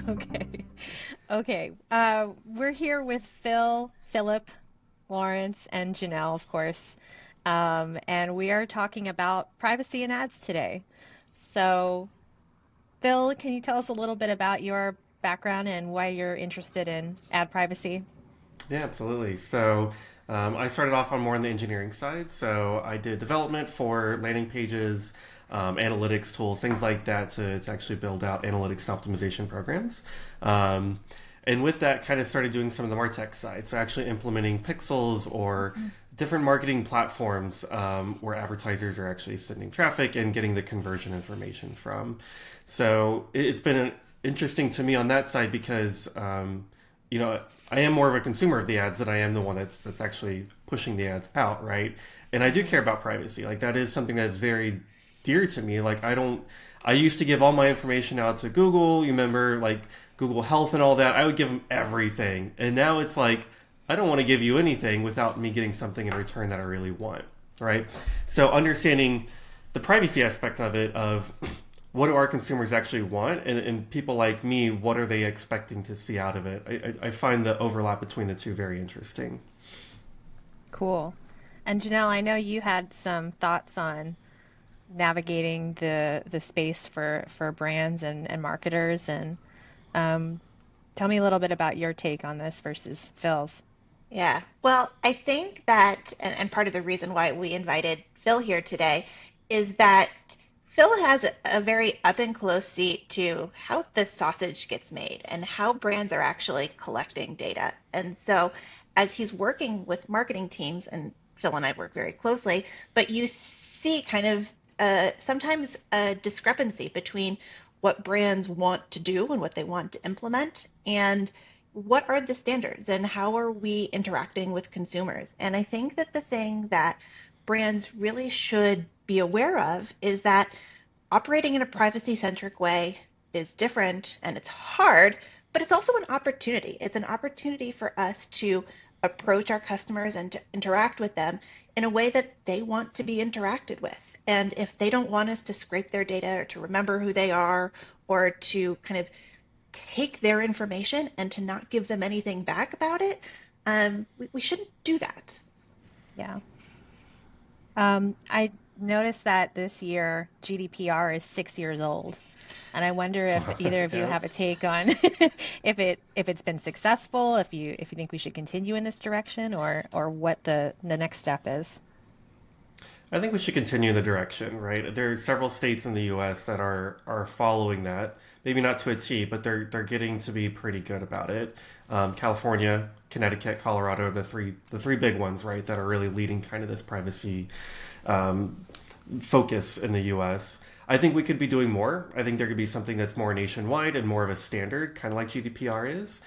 Okay. Okay. We're here with Phil, Philip, Lawrence, and Janelle, of course. And we are talking about privacy and ads today. So, Phil, can you tell us a little bit about your background and why you're interested in ad privacy? Yeah, absolutely. So I started off on more on the engineering side. So I did development for landing pages, analytics tools, things like that to actually build out analytics and optimization programs. Um, and with that, kind of started doing some of the MarTech side. So actually implementing pixels or different marketing platforms where advertisers are actually sending traffic and getting the conversion information from. So it's been interesting to me on that side because I am more of a consumer of the ads than I am the one that's actually pushing the ads out, right? And I do care about privacy. Like that is something that's very dear to me. Like I used to give all my information out to Google. You remember like Google Health and all that. I would give them everything, and now it's like I don't want to give you anything without me getting something in return that I really want, right? So understanding the privacy aspect of it, of what do our consumers actually want, and people like me, what are they expecting to see out of it? I find the overlap between the two very interesting. Cool. And Janelle, I know you had some thoughts on navigating the space for brands and marketers, and um, tell me a little bit about your take on this versus Phil's. Yeah. Well, I think that, and part of the reason why we invited Phil here today is that Phil has a very up and close seat to how the sausage gets made and how brands are actually collecting data. And so, as he's working with marketing teams, and Phil and I work very closely, but you see kind of sometimes a discrepancy between what brands want to do and what they want to implement and what are the standards and how are we interacting with consumers? And I think that the thing that brands really should be aware of is that operating in a privacy centric way is different and it's hard, but it's also an opportunity. It's an opportunity for us to approach our customers and to interact with them in a way that they want to be interacted with. And if they don't want us to scrape their data or to remember who they are or to kind of take their information and to not give them anything back about it, we shouldn't do that. Yeah. I noticed that this year GDPR is 6 years old, and I wonder if either of you Yeah. have a take on if it's been successful, if you think we should continue in this direction, or what the next step is. I think we should continue the direction, right? There are several states in the U.S. that are following that. Maybe not to a T, but they're getting to be pretty good about it. California, Connecticut, Colorado are the three big ones, right? That are really leading kind of this privacy um, focus in the U.S. I think we could be doing more. I think there could be something that's more nationwide and more of a standard, kind of like GDPR is.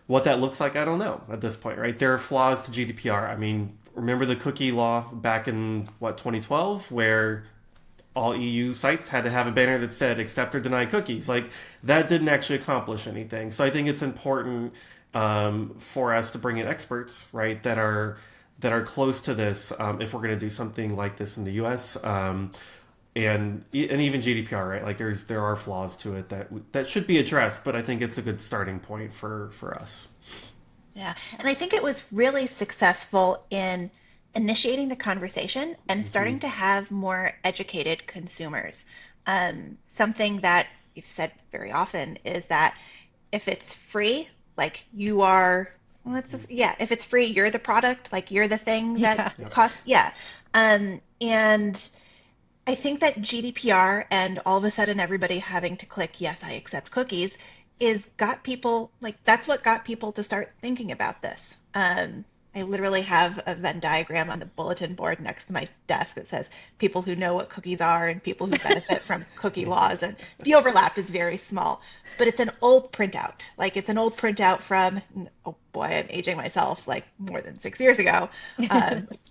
What that looks like, I don't know at this point, right? There are flaws to GDPR. I mean, remember the cookie law back in what 2012, where all EU sites had to have a banner that said accept or deny cookies. Like that didn't actually accomplish anything. So I think it's important for us to bring in experts, right, that are close to this if we're going to do something like this in the U.S. And even GDPR, right? Like there are flaws to it that should be addressed, but I think it's a good starting point for us. Yeah. And I think it was really successful in initiating the conversation and Mm-hmm. starting to have more educated consumers. Something that we've said very often is that if it's free, like you are, yeah, if it's free, you're the product, like you're the thing that Yeah. Yep. costs, yeah. And I think that GDPR and all of a sudden everybody having to click, yes, I accept cookies, is got people, like, that's what got people to start thinking about this. I literally have a Venn diagram on the bulletin board next to my desk that says people who know what cookies are and people who benefit from cookie laws. And the overlap is very small, but it's an old printout. Like, it's an old printout from, oh boy, I'm aging myself like more than 6 years ago,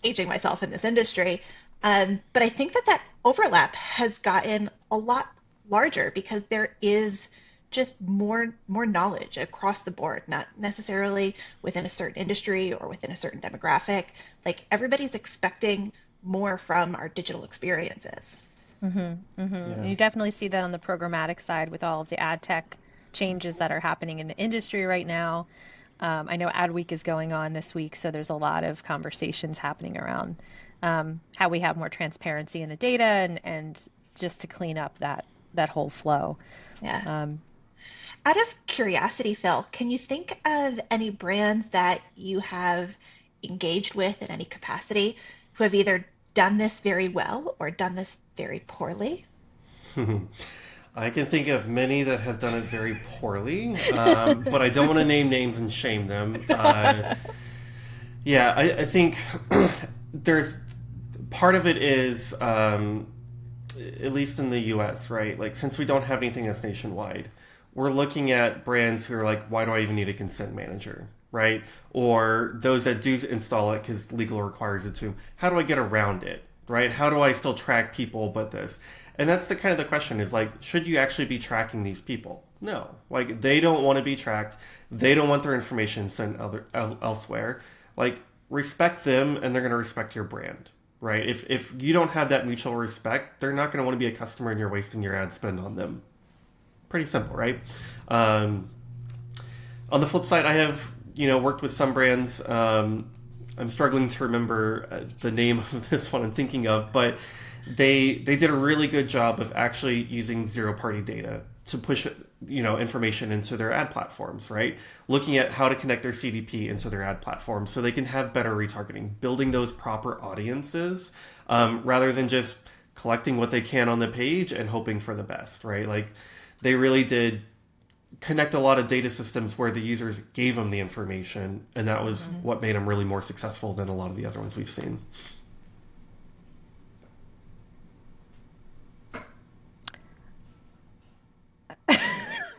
aging myself in this industry. But I think that that overlap has gotten a lot larger because there is just more knowledge across the board, not necessarily within a certain industry or within a certain demographic. Like everybody's expecting more from our digital experiences. And Yeah. you definitely see that on the programmatic side with all of the ad tech changes that are happening in the industry right now. I know Ad Week is going on this week, so there's a lot of conversations happening around how we have more transparency in the data and just to clean up that whole flow. Yeah. Um, Out of curiosity, Phil, can you think of any brands that you have engaged with in any capacity who have either done this very well or done this very poorly? I can think of many that have done it very poorly, but I don't want to name names and shame them. Yeah, I think there's part of it is, at least in the US, right? Like, since we don't have anything that's nationwide, we're looking at brands who are like, why do I even need a consent manager? Right? Or those that do install it because legal requires it to. How do I get around it? Right? How do I still track people but this? And that's the kind of the question is like, should you actually be tracking these people? No. Like, they don't want to be tracked. They don't want their information sent elsewhere. Like, respect them and they're going to respect your brand, right? If you don't have that mutual respect, they're not going to want to be a customer and you're wasting your ad spend on them. Pretty simple, right? Um, on the flip side, I have worked with some brands. I'm struggling to remember the name of this one I'm thinking of, but they did a really good job of actually using zero party data to push information into their ad platforms, right? Looking at how to connect their CDP into their ad platforms so they can have better retargeting, building those proper audiences, rather than just collecting what they can on the page and hoping for the best, right? Like, they really did connect a lot of data systems where the users gave them the information, and that was Mhm. what made them really more successful than a lot of the other ones we've seen.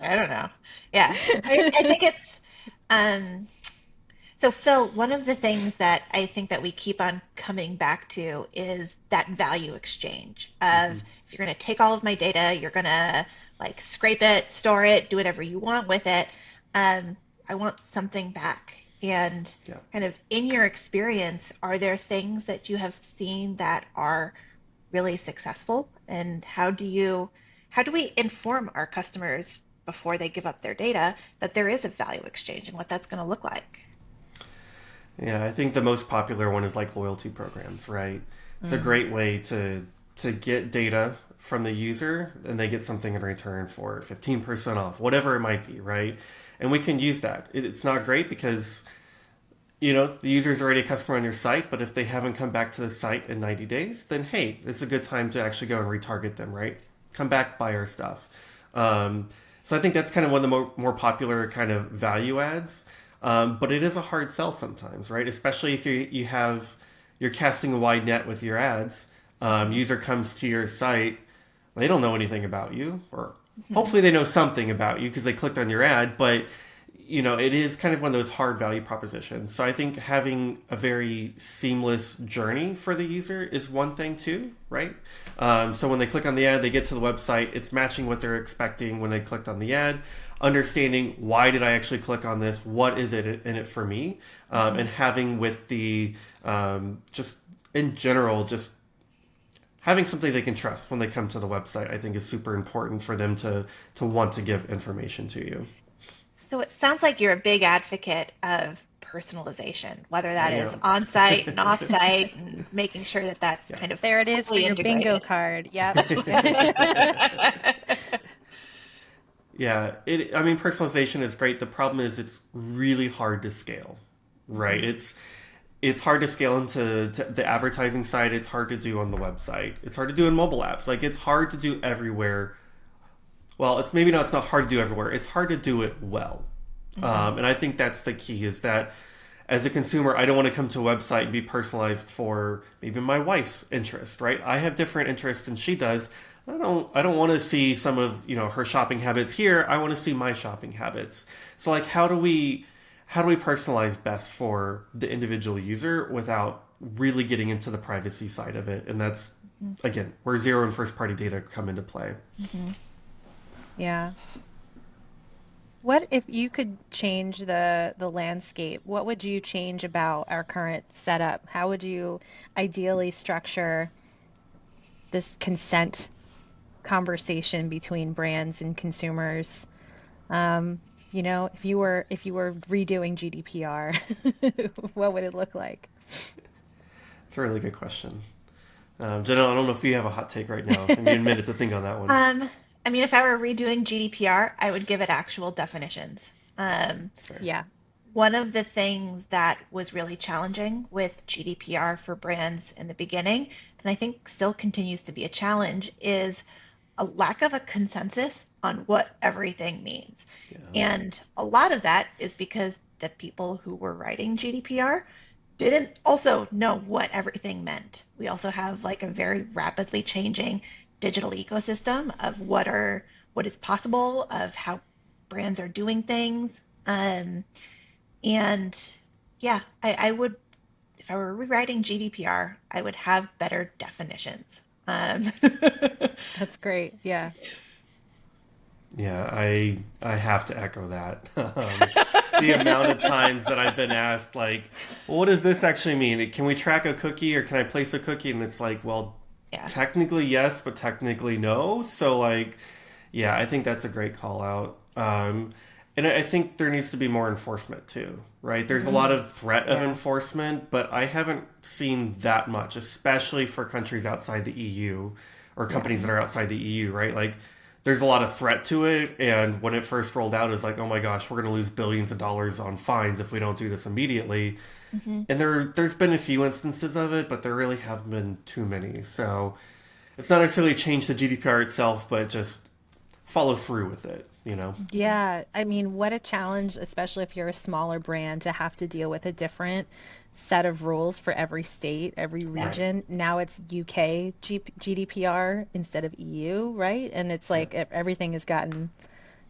I don't know. Yeah, I think it's um, so Phil, one of the things that I think that we keep on coming back to is that value exchange of Mm-hmm. if you're going to take all of my data, you're going to like scrape it, store it, do whatever you want with it. I want something back. And Yeah. kind of in your experience, are there things that you have seen that are really successful? And how do we inform our customers before they give up their data that there is a value exchange and what that's going to look like? Yeah, I think the most popular one is like loyalty programs, right? It's a mm, great way to get data from the user and they get something in return for 15% off, whatever it might be, right? And we can use that. It's not great because the user's already a customer on your site, but if they haven't come back to the site in 90 days, then hey, it's a good time to actually go and retarget them, right? Come back, buy our stuff. So I think that's kind of one of the more popular kind of value adds. But it is a hard sell sometimes, right? Especially if you're casting a wide net with your ads. User comes to your site, they don't know anything about you, or Mhm. hopefully they know something about you because they clicked on your ad, but it is kind of one of those hard value propositions. So I think having a very seamless journey for the user is one thing too, right? So when they click on the ad, they get to the website, it's matching what they're expecting when they clicked on the ad, understanding why did I actually click on this, what is it in it for me, Mhm. and having with the just in general, just having something they can trust when they come to the website, I think is super important for them to want to give information to you. So it sounds like you're a big advocate of personalization, whether I that is am. on-site and off-site, and making sure that that's Yeah. kind of there it is for fully your bingo integrated. card. Yep. Yeah, I mean, personalization is great. The problem is it's really hard to scale, right? Mhm. It's hard to scale into the advertising side. It's hard to do on the website. It's hard to do in mobile apps. Like, it's hard to do everywhere. Well, it's maybe not. It's not hard to do everywhere. It's hard to do it well. Mhm. And I think that's the key is that as a consumer, I don't want to come to a website and be personalized for maybe my wife's interest, right? I have different interests than she does. I don't want to see some of, her shopping habits here. I want to see my shopping habits. So like how do we personalize best for the individual user without really getting into the privacy side of it? And that's Mhm. again, where zero and first party data come into play. Mhm. Yeah. What if you could change the landscape? What would you change about our current setup? How would you ideally structure this consent conversation between brands and consumers. If you were redoing GDPR, what would it look like? It's a really good question. Janelle, I don't know if you have a hot take right now. I need a minute to think on that one. Um, I mean, if I were redoing GDPR, I would give it actual definitions. Fair. Yeah. One of the things that was really challenging with GDPR for brands in the beginning, and I think still continues to be a challenge, is a lack of a consensus on what everything means. Yeah. And a lot of that is because the people who were writing GDPR didn't also know what everything meant. We also have like a very rapidly changing digital ecosystem of what is possible, of how brands are doing things. Um, and yeah, I would, if I were rewriting GDPR, I would have better definitions. Um, That's great. Yeah. Yeah, I have to echo that. The amount of times that I've been asked, like, well, what does this actually mean? Can we track a cookie or can I place a cookie? And it's like, well, yeah, technically yes, but technically no. So, like, yeah, I think that's a great call out. And I think there needs to be more enforcement too, right? There's a lot mm, of threat of yeah, enforcement, but I haven't seen that much, especially for countries outside the EU or yeah, companies that are outside the EU, right? Like, there's a lot of threat to it, and when it first rolled out, it was like, oh my gosh, we're going to lose billions of dollars on fines if we don't do this immediately. hmm And there's been a few instances of it, but there really haven't been too many. So it's not necessarily changed the GDPR itself, but just follow through with it, you know? Yeah, I mean, what a challenge, especially if you're a smaller brand, to have to deal with a different set of rules for every state, every yeah, Right. region. Now it's UK GDPR instead of EU, right? And it's Yeah. like everything has gotten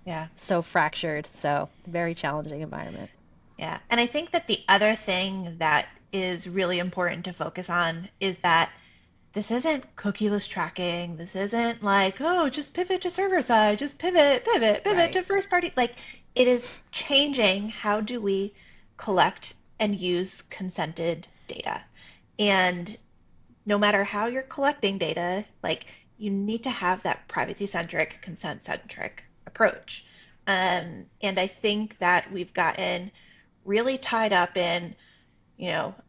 yeah, so fractured. So, very challenging environment. yeah. And I think that the other thing that is really important to focus on is that this isn't cookieless tracking. This isn't like, oh, just pivot to server side, just pivot Right. to first party. Like, it is changing how do we collect and use consented data. And no matter how you're collecting data, like, you need to have that privacy centric, consent centric approach. And I think that we've gotten really tied up in,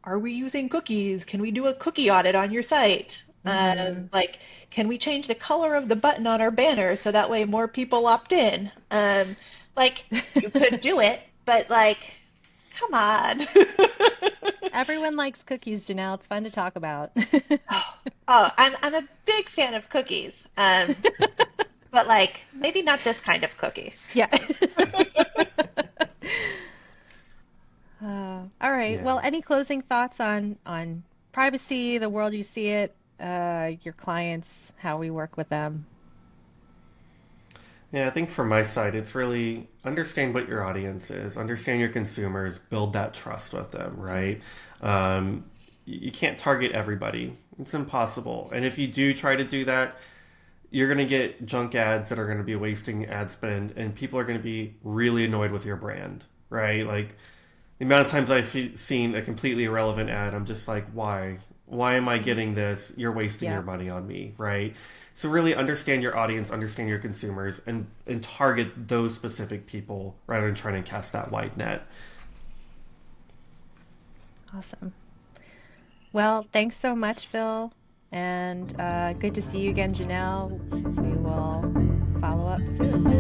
are we using cookies? Can we do a cookie audit on your site? Hmm. Like, can we change the color of the button on our banner so that way more people opt in? Like, you could do it, but like, come on. Everyone likes cookies, Janelle. It's fun to talk about. Oh, I'm a big fan of cookies. But like maybe not this kind of cookie. Yeah. All right. Yeah. Well, any closing thoughts on privacy, the world you see it, your clients, how we work with them? Yeah, I think from my side, it's really understand what your audience is, understand your consumers, build that trust with them, right? You can't target everybody. It's impossible. And if you do try to do that, you're going to get junk ads that are going to be wasting ad spend, and people are going to be really annoyed with your brand, right? Like, the amount of times seen a completely irrelevant ad, I'm just like, why? Why am I getting this? You're wasting your Yeah. money on me, right? So really understand your audience, understand your consumers, and target those specific people rather than trying to cast that wide net. Awesome. Well, thanks so much, Phil. And good to see you again, Janelle. We will follow up soon.